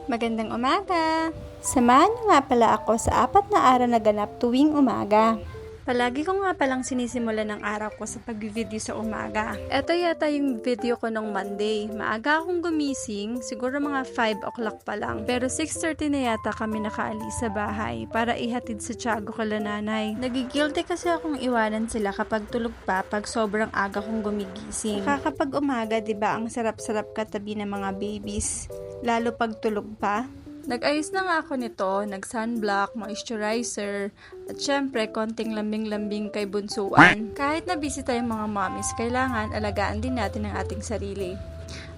Magandang umaga! Samahan niyo nga pala ako sa 4 na araw na ganap tuwing umaga. Palagi ko nga palang sinisimula ng araw ko sa pag-video sa umaga. Ito yata yung video ko nung Monday. Maaga akong gumising, siguro mga 5 o'clock pa lang. Pero 6:30 na yata kami nakaalis sa bahay para ihatid sa tiyago kala nanay. Nagigilty kasi akong iwanan sila kapag tulog pa pag sobrang aga kong gumigising. Kapag umaga, diba ang sarap-sarap katabi ng mga babies. Lalo pag tulog pa. Nag-ayos na nga ako nito, nag-sunblock, moisturizer, at syempre, konting lambing-lambing kay bunsuan. Kahit na busy tayong mga mommies, kailangan alagaan din natin ang ating sarili.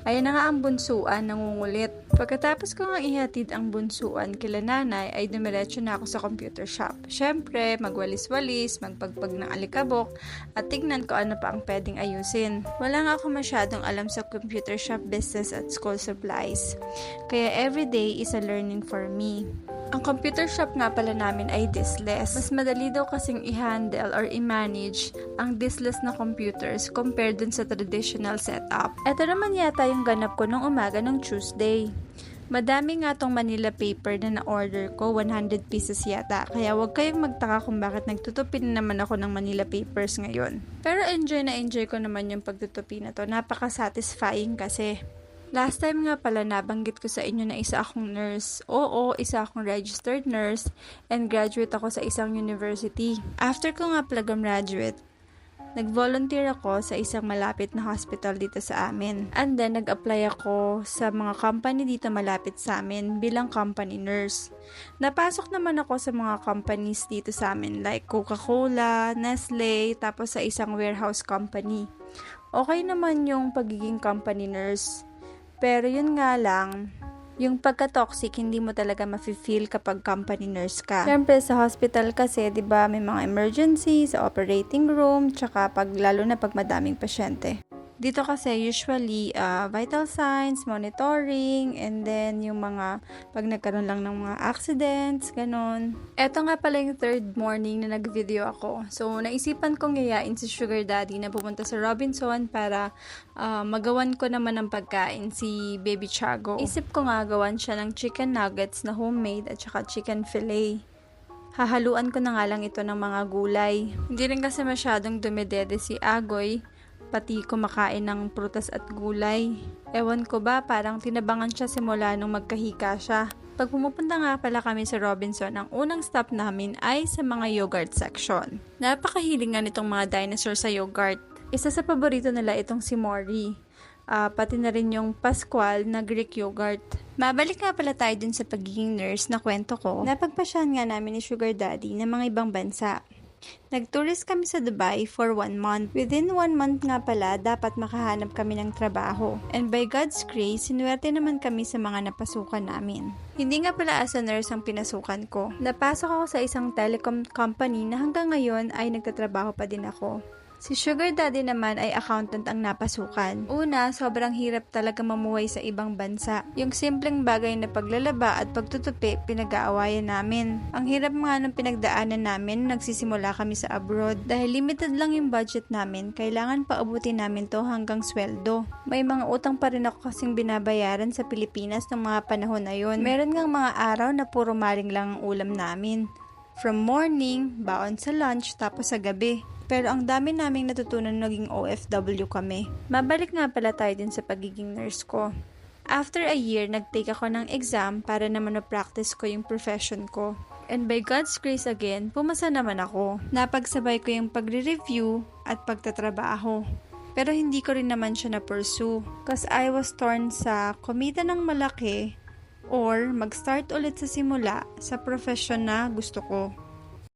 Ayan na nga ang bunsuan, nangungulit. Pagkatapos ko nga ihatid ang bunsuan kila nanay, ay dumiretso na ako sa computer shop. Syempre, magwalis-walis, magpagpag ng alikabok, at tignan ko ano pa ang pwedeng ayusin. Wala nga ako masyadong alam sa computer shop business at school supplies. Kaya everyday is a learning for me. Ang computer shop nga pala namin ay diskless. Mas madali daw kasing i-handle or i-manage ang diskless na computers compared dun sa traditional setup. Ito naman yata yung ganap ko nung umaga ng Tuesday. Madami nga tong Manila paper na na-order ko, 100 pieces yata. Kaya wag kayong magtaka kung bakit nagtutupin naman ako ng Manila papers ngayon. Pero enjoy na enjoy ko naman yung pagtutupi na to. Napaka-satisfying kasi. Last time nga pala nabanggit ko sa inyo na isa akong nurse. Oo, isa akong registered nurse and graduate ako sa isang university. After ko nga pala graduate, nag-volunteer ako sa isang malapit na hospital dito sa amin. And then, nag-apply ako sa mga company dito malapit sa amin bilang company nurse. Napasok naman ako sa mga companies dito sa amin like Coca-Cola, Nestle, tapos sa isang warehouse company. Okay naman yung pagiging company nurse. Pero yun nga lang, yung pagka-toxic, hindi mo talaga mafe-feel kapag company nurse ka. Siyempre, sa hospital kasi, di ba, may mga emergency sa operating room, tsaka lalo na pag madaming pasyente. Dito kasi, usually, vital signs, monitoring, and then yung mga, pag nagkaroon lang ng mga accidents, ganon. Eto nga pala yung 3rd morning na nag-video ako. So, naisipan kong yayain si Sugar Daddy na pumunta sa Robinson para magawan ko naman ng pagkain si Baby Tiago. Isip ko nga gawan siya ng chicken nuggets na homemade at saka chicken fillet. Hahaluan ko na nga lang ito ng mga gulay. Hindi rin kasi masyadong dumidede si Agoy, pati kumakain ng prutas at gulay. Ewan ko ba, parang tinabangan siya simula nung magkahika siya. Pag pumupunta nga pala kami sa Robinson, ang unang stop namin ay sa mga yogurt section. Napakahiling nga nitong mga dinosaur sa yogurt. Isa sa paborito nila itong si Mori. Pati na rin yung Pascual na Greek yogurt. Mabalik nga pala tayo dun sa pagiging nurse na kwento ko. Napagpasyahan nga namin ni Sugar Daddy ng mga ibang bansa. Nag-tourist kami sa Dubai for 1 month. Within 1 month nga pala, dapat makahanap kami ng trabaho. And by God's grace, sinuwerte naman kami sa mga napasukan namin. Hindi nga pala as a nurse ang pinasukan ko. Napasok ako sa isang telecom company na hanggang ngayon ay nagtatrabaho pa din ako. Si Sugar Daddy naman ay accountant ang napasukan. Una, sobrang hirap talaga mamuhay sa ibang bansa. Yung simpleng bagay na paglalaba at pagtutupi, pinag-aawayan namin. Ang hirap nga nung pinagdaanan namin, nagsisimula kami sa abroad. Dahil limited lang yung budget namin, kailangan paabutin namin to hanggang sweldo. May mga utang pa rin ako kasing binabayaran sa Pilipinas ng mga panahon na yun. Meron ngang mga araw na puro maring lang ang ulam namin. From morning, baon sa lunch, tapos sa gabi. Pero ang dami naming natutunan naging OFW kami. Mabalik nga pala tayo din sa pagiging nurse ko. After a year, nag-take ako ng exam para naman na-practice ko yung profession ko. And by God's grace again, pumasa naman ako. Napagsabay ko yung pagre-review at pagtatrabaho. Pero hindi ko rin naman siya na-pursue. Cause I was torn sa kumita ng malaki or mag-start ulit sa simula sa profession na gusto ko.